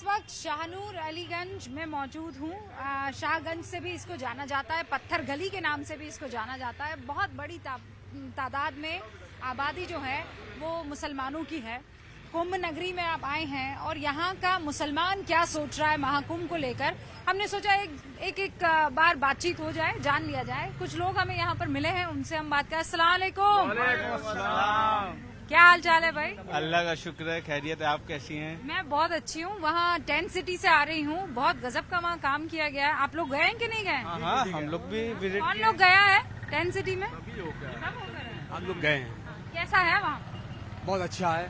इस वक्त शाहनूर अलीगंज में मौजूद हूँ। शाहगंज से भी इसको जाना जाता है, पत्थर गली के नाम से भी इसको जाना जाता है। बहुत बड़ी तादाद में आबादी जो है वो मुसलमानों की है। कुंभ नगरी में आप आए हैं और यहाँ का मुसलमान क्या सोच रहा है महाकुंभ को लेकर, हमने सोचा एक बार बातचीत हो जाए, जान लिया जाए। कुछ लोग हमें यहाँ पर मिले हैं, उनसे हम बात करें। अस्सलाम वालेकुम। क्या हाल चाल है भाई? अल्लाह का शुक्र है, खैरियत है। आप कैसी हैं? मैं बहुत अच्छी हूँ। वहाँ टेंट सिटी से आ रही हूँ। बहुत गजब का वहाँ काम किया गया है। आप लोग गए हैं कि नहीं गए? हाँ, हम लोग भी विजिट। कौन लोग गया है टेंट सिटी में? हम लोग गए हैं। कैसा है वहाँ? बहुत अच्छा है।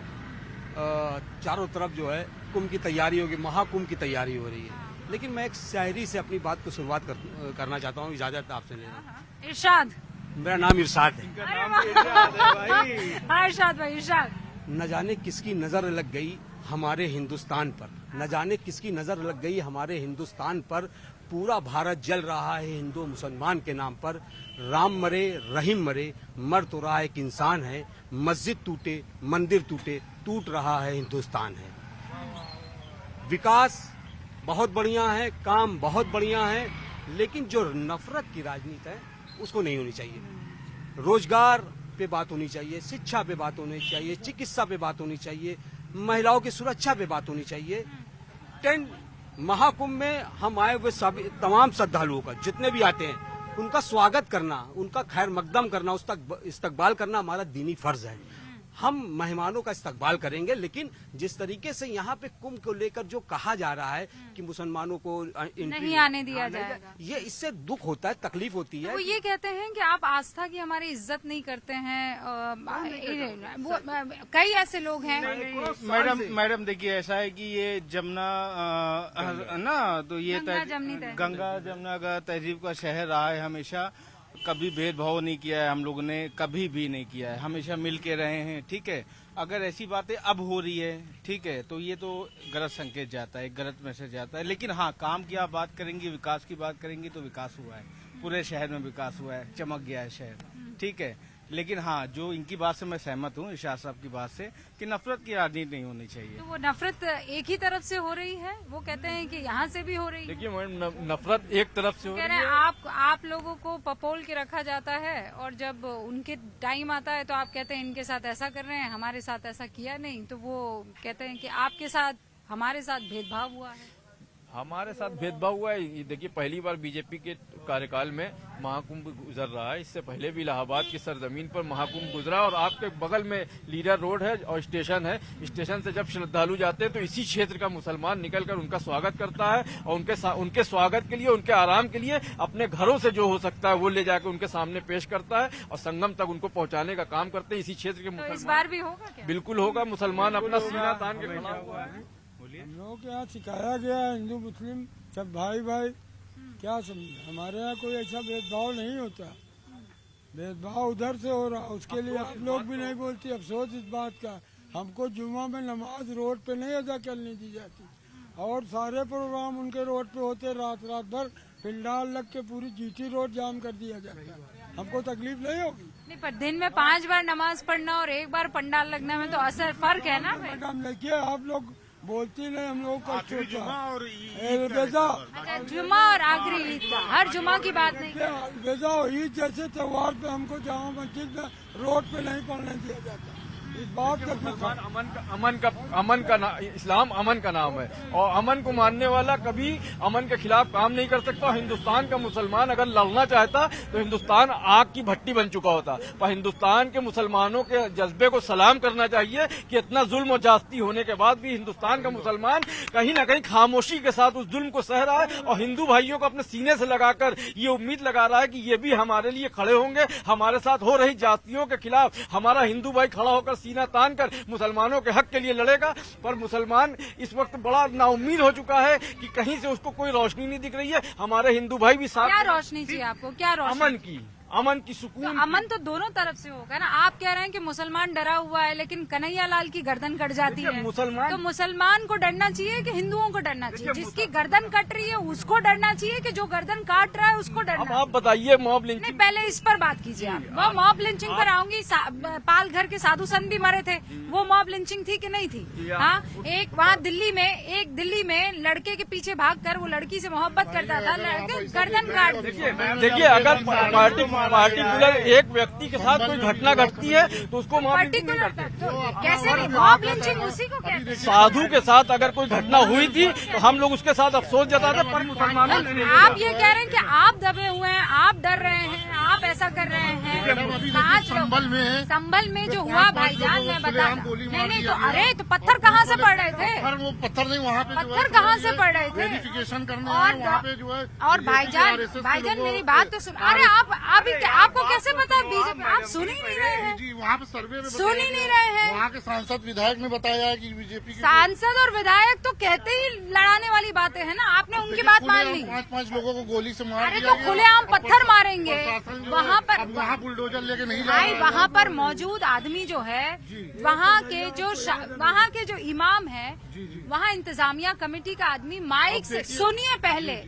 चारों तरफ जो है कुंभ की तैयारी होगी, महाकुंभ की तैयारी हो रही है। लेकिन मैं एक शायरी से अपनी बात को शुरुआत करना चाहता हूँ, इजाजत आपसे लेना। इरशाद। मेरा नाम इरशाद है। हाँ इरशाद भाई, इरशाद। न जाने किसकी नजर लग गई हमारे हिंदुस्तान पर, न जाने किसकी नजर लग गई हमारे हिंदुस्तान पर। पूरा भारत जल रहा है हिंदू मुसलमान के नाम पर। राम मरे रहीम मरे, मर तो रहा एक इंसान है। मस्जिद टूटे मंदिर टूटे, टूट रहा है हिंदुस्तान है। विकास बहुत बढ़िया है, काम बहुत बढ़िया है, लेकिन जो नफरत की राजनीति है उसको नहीं होनी चाहिए। रोजगार पे बात होनी चाहिए, शिक्षा पे बात होनी चाहिए, चिकित्सा पे बात होनी चाहिए, महिलाओं की सुरक्षा पे बात होनी चाहिए। महाकुंभ में हम आए हुए सभी तमाम श्रद्धालुओं का, जितने भी आते हैं, उनका स्वागत करना, उनका खैर मकदम करना, उसका इस्तकबाल करना हमारा दीनी फर्ज है। हम मेहमानों का इस्तकबाल करेंगे, लेकिन जिस तरीके से यहाँ पे कुंभ को लेकर जो कहा जा रहा है कि मुसलमानों को नहीं आने दिया जाएगा, ये इससे दुख होता है, तकलीफ होती है। वो ये कहते हैं कि आप आस्था की हमारी इज्जत नहीं करते हैं। वो कई ऐसे लोग हैं। मैडम देखिए, ऐसा है कि ये जमुना ना, तो ये गंगा जमुना का तहजीब का शहर रहा है हमेशा। कभी भेदभाव नहीं किया है हम लोगों ने, कभी भी नहीं किया है, हमेशा मिल के रहे हैं। ठीक है, अगर ऐसी बातें अब हो रही है, ठीक है, तो ये तो गलत संकेत जाता है, गलत मैसेज जाता है। लेकिन हाँ, काम की आप बात करेंगे, विकास की बात करेंगे तो विकास हुआ है, पूरे शहर में विकास हुआ है, चमक गया है शहर। ठीक है, लेकिन हाँ, जो इनकी बात से मैं सहमत हूँ, इरशाद साहब की बात से, कि नफरत की राजनीति नहीं होनी चाहिए। तो वो नफरत एक ही तरफ से हो रही है, वो कहते हैं कि यहाँ से भी हो रही है। देखिए मैडम, नफरत एक तरफ से हो रही है। आप लोगों को पपोल के रखा जाता है और जब उनके टाइम आता है तो आप कहते हैं इनके साथ ऐसा कर रहे हैं, हमारे साथ ऐसा किया नहीं। तो वो कहते हैं कि आपके साथ हमारे साथ भेदभाव हुआ है। हमारे साथ भेदभाव हुआ है। ये देखिए, पहली बार बीजेपी के कार्यकाल में महाकुंभ गुजर रहा है। इससे पहले भी इलाहाबाद की सरजमीन पर महाकुंभ गुजरा और आपके बगल में लीडर रोड है और स्टेशन है। स्टेशन से जब श्रद्धालु जाते हैं तो इसी क्षेत्र का मुसलमान निकलकर उनका स्वागत करता है और उनके स्वागत के लिए, उनके आराम के लिए अपने घरों से जो हो सकता है वो ले जाकर उनके सामने पेश करता है और संगम तक उनको पहुंचाने का काम करते हैं इसी क्षेत्र के मुसलमान। इस बार भी होगा क्या? बिल्कुल होगा। मुसलमान अपना सीना तान के खड़ा हुआ है। हम लोगों के यहाँ सिखाया गया है हिंदू मुस्लिम सब भाई भाई, क्या समझे, हमारे यहाँ कोई ऐसा भेदभाव नहीं होता। भेदभाव उधर से हो रहा, उसके लिए आप लोग भी नहीं बोलती। अफसोस इस बात का, हमको जुम्मा में नमाज रोड पे नहीं अदा करने दी जाती और सारे प्रोग्राम उनके रोड पे होते। रात भर पिंडाल लग के पूरी जीटी रोड जाम कर दिया जाता है। हमको तकलीफ नहीं होगी? नहीं, पर दिन में 5 बार नमाज पढ़ना और 1 बार पंडाल लगने में तो असर फर्क है ना। मैडम देखिए, आप लोग बोलती नहीं, हम लोग का जुमा और अच्छा, जुमा और आखिरी ईद का, हर जुमा की बात नहीं। अलविदा ईद जैसे त्योहार पे हमको जामा मस्जिद में रोड पे नहीं पढ़ने दिया जाता। इस बात का इस्लाम अमन का नाम है और अमन को मानने वाला कभी अमन के खिलाफ काम नहीं कर सकता। हिंदुस्तान का मुसलमान अगर लड़ना चाहता तो हिंदुस्तान आग की भट्टी बन चुका होता। पर हिंदुस्तान के मुसलमानों के जज्बे को सलाम करना चाहिए कि इतना जुल्म और जास्ती होने के बाद भी हिंदुस्तान का मुसलमान कहीं न कहीं खामोशी के साथ उस जुल्म को सह रहा है और हिंदू भाइयों को अपने सीने से लगाकर ये उम्मीद लगा रहा है कि ये भी हमारे लिए खड़े होंगे, हमारे साथ हो रही जातियों के खिलाफ हमारा हिंदू भाई खड़ा होकर सीना तान कर मुसलमानों के हक के लिए लड़ेगा। पर मुसलमान इस वक्त बड़ा नाउम्मीद हो चुका है कि कहीं से उसको कोई रोशनी नहीं दिख रही है। हमारे हिंदू भाई भी साथ। क्या रोशनी चाहिए आपको? क्या रोशनी? अमन की, अमन की सुकून। अमन तो दोनों तरफ से होगा ना। आप कह रहे हैं कि मुसलमान डरा हुआ है, लेकिन कन्हैया लाल की गर्दन कट जाती है। तो मुसलमान को डरना चाहिए कि हिंदुओं को डरना चाहिए? जिसकी गर्दन कट रही है उसको डरना चाहिए कि जो गर्दन काट रहा है उसको डरना? अब आप बताइए मॉब लिंचिंग। नहीं, पहले इस पर बात कीजिए आप। वो मॉब लिंचिंग पर आऊंगी। पालघर के साधु संत भी मरे थे, वो मॉब लिंचिंग थी कि नहीं थी? हाँ, एक वहाँ दिल्ली में लड़के के पीछे भागकर वो लड़की से मोहब्बत करता था, लड़के गर्दन काट दी। देखिए, अगर पार्टिकुलर एक व्यक्ति के साथ कोई घटना घटती है तो उसको मॉब लिंचिंग नहीं करते। कैसे नहीं? मॉब लिंचिंग उसी को कहते हैं। साधु के साथ अगर कोई घटना हुई थी तो हम लोग उसके साथ अफसोस जताते, पर मुसलमानों ने आप ये कह रहे हैं कि आप दबे हुए हैं, आप डर रहे हैं, आप ऐसा कर रहे हैं। 5 लोग संभल में जो हुआ भाईजान, मैं बता नहीं तो अरे तो पत्थर कहाँ से पड़ रहे थे? वो पत्थर नहीं, वहाँ पे पत्थर कहाँ से पड़ रहे थे? वेरिफिकेशन करने वहाँ पे जो है। और भाईजान मेरी बात तो सुन। अरे आपको कैसे पता है बीजेपी? आप सुन ही नहीं रहे हैं जी, वहाँ पे सर्वे में सुन ही नहीं रहे हैं। वहाँ के सांसद विधायक ने बताया है कि बीजेपी सांसद और विधायक तो कहते ही लड़ाने वाली बातें हैं ना। आपने उनकी बात मान ली। 5 लोगों को गोली से मार अरे दिया तो खुलेआम पत्थर मारेंगे वहाँ पर। वहाँ बुलडोजर लेके नहीं जा भाई, वहाँ पर मौजूद आदमी जो है, वहाँ के जो इमाम है, वहाँ इंतजामिया कमेटी का आदमी माइक से, सुनिए पहले,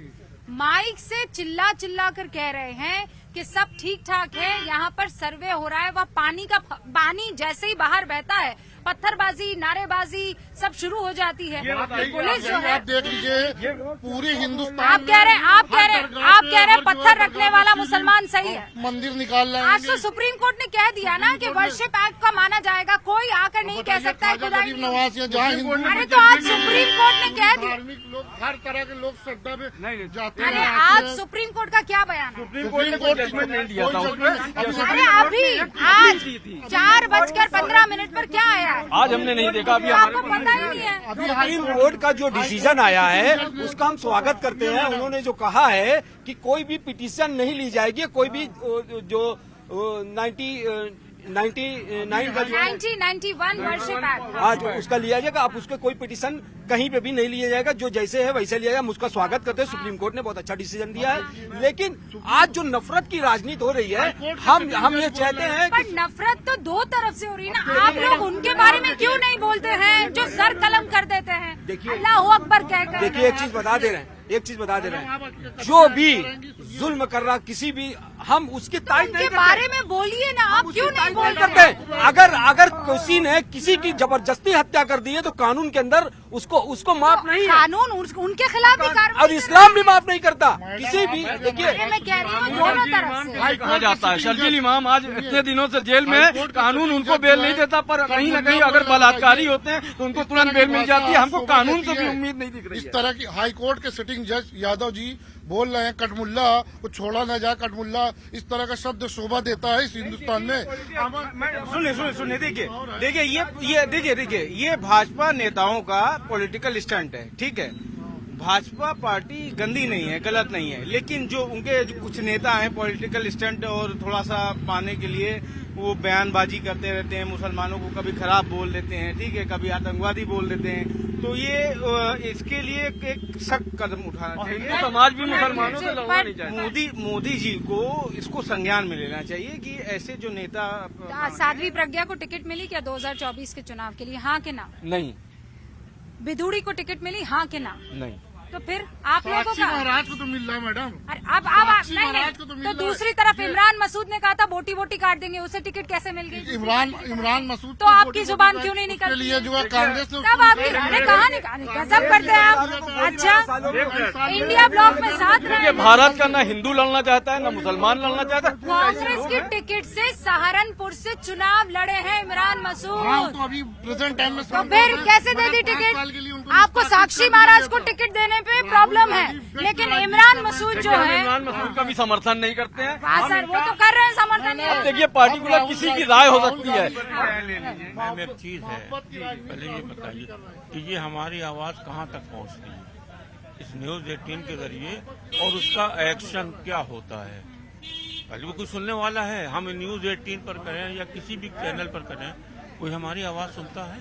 माइक से चिल्ला कर कह रहे हैं कि सब ठीक ठाक है, यहाँ पर सर्वे हो रहा है। वह पानी जैसे ही बाहर बहता है, पत्थरबाजी, नारेबाजी सब शुरू हो जाती है। पुलिस जो है, आप देख लीजिए पूरे हिंदुस्तान। आप कह रहे हैं पत्थर रखने वाला मुसलमान सही है, मंदिर निकाल रहे हैं। आज तो सुप्रीम कोर्ट ने कह दिया ना कि वर्शिप एक्ट का माना जाएगा, कोई आकर नहीं कह सकता है खुदाई। अरे तो आज सुप्रीम कोर्ट ने कह दिया। धार्मिक लोग, हर तरह के लोग श्रद्धा में जाते हैं। अरे आज सुप्रीम कोर्ट का क्या बयान है? सुप्रीम कोर्ट ने जजमेंट नहीं दिया था उसमें। अरे अभी आज 4:15 पर क्या आया है? आज हमने नहीं देखा, अभी आपको पता ही नहीं है। सुप्रीम कोर्ट का जो डिसीजन आया है उसका हम स्वागत करते हैं। उन्होंने जो कहा है कि कोई भी पिटीशन नहीं ली जाएगी, कोई भी जो 1991 वर्शिप एक्ट आज उसका लिया जाएगा। अब उसका कोई पिटीशन कहीं पे भी नहीं लिया जाएगा, जो जैसे है वैसे लिया जाएगा। हम उसका स्वागत करते हैं। सुप्रीम कोर्ट ने बहुत अच्छा डिसीजन दिया है। लेकिन आज जो नफरत की राजनीति हो रही है, हम ये चाहते हैं पर नफरत तो दो तरफ से हो रही है ना। आप लोग उनके बारे में क्यों नहीं बोलते हैं जो सर कलम कर देते हैं? देखिए, अल्लाह अकबर कहकर। देखिए, एक चीज बता दे रहे हैं, जो भी जुल्म कर रहा किसी भी, हम उसकी तारीफ नहीं उनके बारे में बोलिए ना। आप क्यों नहीं बोल करते? अगर किसी ने किसी की जबरदस्ती हत्या कर दी है तो कानून के अंदर उसको माफ नहीं है। कानून उनके खिलाफ भी कार्रवाई, और इस्लाम भी माफ नहीं करता किसी भी। देखिए, मैं कह रही हूँ दोनों तरफ से कहा जाता है शर्जील इमाम आज इतने दिनों से जेल में है, कानून उनको बेल नहीं देता, पर कहीं न कहीं अगर बलात्कारी होते हैं तो उनको तुरंत बेल मिल जाती है। हमको कानून से भी उम्मीद नहीं दिख रही है। इस तरह की हाईकोर्ट के सिटिंग जज यादव जी बोल रहे हैं कटमुल्ला को छोड़ा न जाए, कटमुल्ला इस तरह का शब्द शोभा देता है इस हिंदुस्तान में। सुनिए देखिए ये भाजपा नेताओं का पॉलिटिकल स्टंट है, ठीक है। भाजपा पार्टी गंदी नहीं है, गलत नहीं है, लेकिन जो उनके कुछ नेता हैं पॉलिटिकल स्टंट और थोड़ा सा पाने के लिए वो बयानबाजी करते रहते हैं, मुसलमानों को कभी खराब बोल देते हैं, ठीक है, कभी आतंकवादी बोल देते हैं। तो ये इसके लिए एक सख्त कदम उठाना चाहिए। समाज भी मुसलमानों से लड़ना नहीं चाहिए। मोदी जी को इसको संज्ञान में लेना चाहिए कि ऐसे जो नेता। साध्वी प्रज्ञा को टिकट मिली क्या 2024 के चुनाव के लिए? हाँ के ना? नहीं। बिधूड़ी को टिकट मिली? हाँ के ना? नहीं। तो फिर आप लोगों का महाराज को तो मिल रहा है मैडम। अब नहीं, तो दूसरी तरफ इमरान मसूद ने कहा था बोटी काट देंगे, उसे टिकट कैसे मिल गई? इमरान मसूद तो आपकी जुबान क्यों नहीं निकलती? लिए जो है कांग्रेस ने तब आपकी अरे कहाँ निकाली? गजब करते हैं आप। अच्छा, इंडिया ब्लॉक में साथ रहे। भारत का न हिंदू लड़ना चाहता है न मुसलमान लड़ना चाहता है। कांग्रेस की टिकट से सहारनपुर से चुनाव लड़े हैं इमरान मसूद। तो अभी प्रेजेंट टाइम में तो फिर कैसे दे दी टिकट? आपको साक्षी महाराज को टिकट देने पे प्रॉब्लम है, लेकिन इमरान मसूद जो है, इमरान मसूद का भी समर्थन नहीं करते हैं। सर वो तो कर रहे हैं समर्थन। देखिए, पार्टिकुलर किसी की राय हो सकती है। मैम एक चीज है, पहले ये बताइए कि ये हमारी आवाज कहाँ तक पहुँचती है इस न्यूज 18 के जरिए, और उसका एक्शन क्या होता है? पहले वो कोई सुनने वाला है? हम न्यूज 18 पर करें या किसी भी चैनल पर करें, कोई हमारी आवाज सुनता है?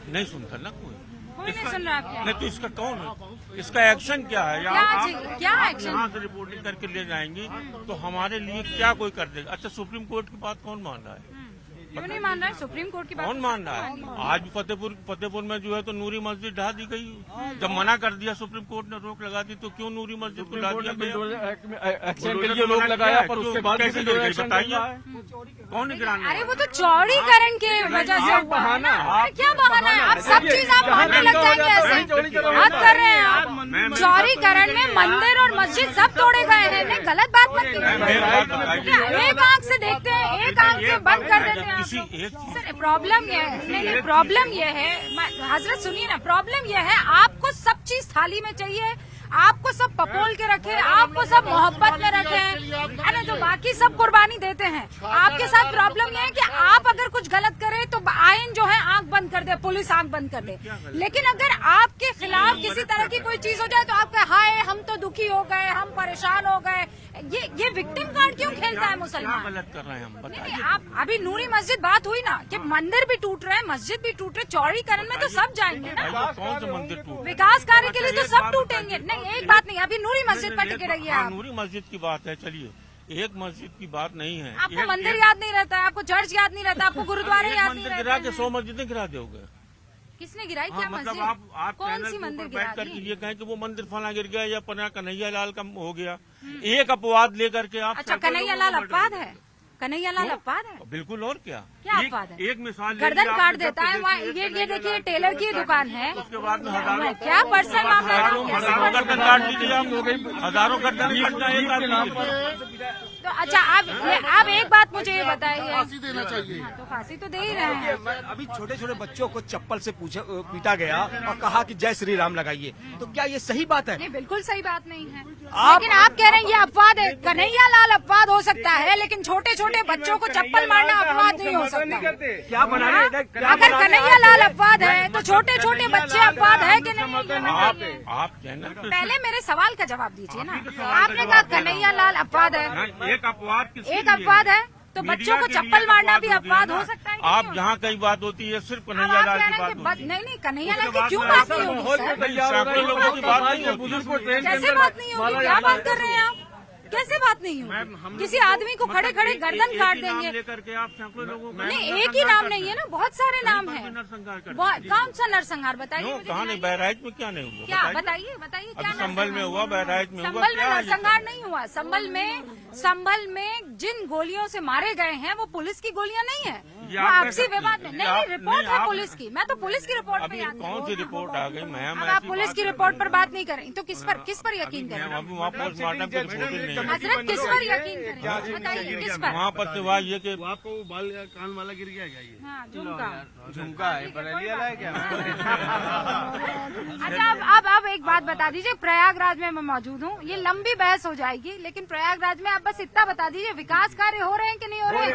नहीं सुनता ना कोई। कोई नहीं सुन रहा आपके। नहीं तो इसका कौन है, इसका एक्शन क्या है? क्या आप एक्शन? यहाँ से रिपोर्टिंग करके ले जाएंगी तो हमारे लिए क्या कोई कर देगा? अच्छा, सुप्रीम कोर्ट की बात कौन मान रहा है? क्यों नहीं मान रहा है सुप्रीम कोर्ट की बात? कौन मान रहा है? आज फतेहपुर में जो है तो नूरी मस्जिद ढा दी गई। जब मना कर दिया सुप्रीम कोर्ट ने, रोक लगा दी, तो क्यों नूरी मस्जिद को ढा दिया गया? एक्शन के लिए रोक लगाया, पर उसके बाद कैसे भी बताइए, बताइए कौन निगरानी? अरे वो तो चौड़ीकरण के वजह से हुआ। अरे क्या बहाना है? आप सब चीज आप मानने लग जाएंगे ऐसे। बात कर रहे हैं आप चौड़ीकरण में मंदिर और मस्जिद सब तोड़े गए हैं। नहीं, गलत बात मत कीजिए। एक आंख से देखते हैं, एक आंख से बंद कर देते हैं। सर प्रॉब्लम ये है, नहीं प्रॉब्लम ये है, हजरत सुनिए ना, प्रॉब्लम ये है आपको सब चीज थाली में चाहिए, आपको सब पपोल के रखे, आपको सब मोहब्बत में रखे, अरे तो बाकी सब कुर्बानी देते हैं। आपके साथ प्रॉब्लम ये है कि आप अगर कुछ गलत करें तो आइन जो है आंख बंद कर दे, पुलिस आंख बंद कर दे। लेकिन अगर आपके खिलाफ किसी तरह की कोई चीज हो जाए तो आपका हाय हम तो दुखी हो गए, हम परेशान हो गए। ये विक्टिम कार्ड क्यों खेलता है मुसलमान? गलत कर रहे हैं हम, नहीं, आप अभी नूरी मस्जिद बात हुई ना कि मंदिर भी टूट रहे हैं, मस्जिद भी टूट रहे, चौड़ीकरण में तो सब जाएंगे ना। कौन से मंदिर टूट? विकास कार्य के लिए तो सब टूटेंगे। नहीं, एक बात नहीं, अभी नूरी मस्जिद पर टिके रहिए आप। नूरी मस्जिद की बात है, चलिए, एक मस्जिद की बात नहीं है। आपको मंदिर याद नहीं रहता है, आपको चर्च याद नहीं रहता, आपको गुरुद्वारे याद नहीं मंदिर गिरा के रहते। 100 मस्जिदें गिरा दोगे? किसने गिराई? क्या मतलब मस्जिद? आप कौन सी मंदिर गिरा बैठ कर दी? ये कहें कि वो मंदिर फला गिर गया या पना कन्हैया लाल का हो गया, एक अपवाद लेकर के आप। अच्छा, कन्हैया लाल अपवाद है? कन्हैया लाल अपवाद है? बिल्कुल, और क्या अपवाद है? एक मिसाल गर्दन काट देता है वहाँ। ये देखिए टेलर की दुकान है, उसके बाद में हजारों क्या पर्सनल मामला है? हजारों गर्दन काट दीजिए आप, हजारों गर्दन कट जाए एक आदमी के। तो अच्छा, आप एक बात मुझे ये बताइए। फांसी देना चाहिए। तो फांसी तो दे ही रहे हैं। अभी छोटे छोटे बच्चों को चप्पल से पीटा गया और कहा कि जय श्री राम लगाइए, तो क्या ये सही बात है? नहीं, बिल्कुल सही बात नहीं है। लेकिन आप कह रहे हैं ये अपवाद है। कन्हैया लाल अपवाद हो सकता है, लेकिन छोटे छोटे बच्चों को चप्पल मारना अपवाद नहीं हो सकता। क्या बना रहे हैं? अगर कन्हैया लाल अपवाद है तो छोटे छोटे बच्चे अपवाद है कि नहीं? आप चैनल पे पहले मेरे सवाल का जवाब दीजिए ना। आपने कहा कन्हैया लाल अपवाद है, एक अपवाद एक अपवाद है, तो बच्चों को चप्पल मारना भी अपवाद हो सकता है? आप जहाँ कई बात होती है सिर्फ कन्हैया लाल की बात होती है। नहीं, कन्हैया लाल की क्यों बात नहीं होगी सर? लोगों की बात नहीं होती। कैसे बात नहीं होगी? क्या बात कर रहे हैं आप? कैसे बात नहीं होगी? किसी आदमी को खड़े खड़े गर्दन काट देंगे? लेकर के आप सैकड़ों लोगों को नहीं, एक ही नाम नहीं है ना, बहुत सारे नाम है। कौन सा नरसंहार बताइए मुझे। कहाँ नहीं, बहराइच में क्या नहीं हुआ? क्या बताइए क्या? संभल में हुआ, बहराइच में हुआ। संभल में नरसंहार नहीं हुआ। संभल में जिन गोलियों से मारे गए हैं वो पुलिस की गोलियां नहीं है, वो आपसी विवाद में। नहीं, रिपोर्ट है पुलिस की। मैं तो पुलिस की रिपोर्ट पे याद कौन सी रिपोर्ट आ गई? मैम, आप पुलिस की रिपोर्ट पर बात नहीं करें तो किस पर यकीन करें? अभी वहाँ पोस्टमार्टम की रिपोर्ट नहीं है। हजरत किस पर यकीन करें? बताइए किस पर? वहाँ पर सिवाय ये कि आपको बाल कान वाला गिर गया क्या? ये हाँ, झुमका है, बरेली वाला है क्या? अच्छा, अब एक बात बता दीजिए। प्रयागराज में मैं मौजूद हूँ, ये लंबी बहस हो जाएगी, लेकिन प्रयागराज में आप बस इतना बता दीजिए, विकास कार्य हो रहे हैं कि नहीं हो रहे हैं?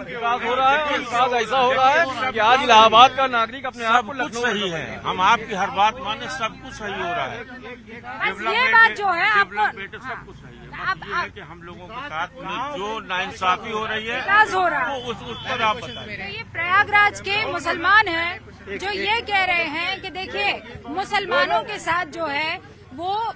विकास हो रहा है, और विकास ऐसा हो रहा है कि आज इलाहाबाद का नागरिक अपने आप को कुछ सही है। हम आपकी हर बात माने, सब कुछ सही हो रहा है। बस ये बात जो है आपको, सब कुछ सही है। ये है कि हम लोगों के साथ में जो नाइंसाफी हो रही है विकास हो रहा है, वो उस पर आप बताइए। तो ये प्रयागराज के मुसलमान हैं जो ये कह रहे हैं कि देखिए मुसलमानों के साथ जो है वो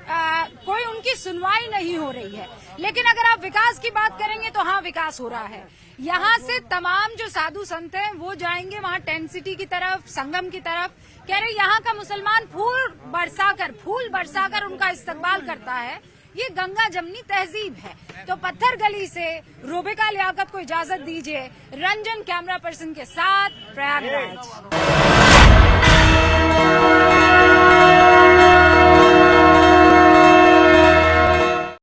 कोई उनकी सुनवाई नहीं हो रही है। लेकिन अगर आप विकास की बात करेंगे तो हाँ, विकास हो रहा है। यहाँ से तमाम जो साधु संत हैं वो जाएंगे वहाँ टेंट सिटी की तरफ, संगम की तरफ। कह रहे यहाँ का मुसलमान फूल बरसाकर उनका इस्तकबाल करता है। ये गंगा जमनी तहजीब है। तो पत्थर गली से रूबिका लियाकत को इजाजत दीजिए। रंजन कैमरा पर्सन के साथ, प्रयागराज।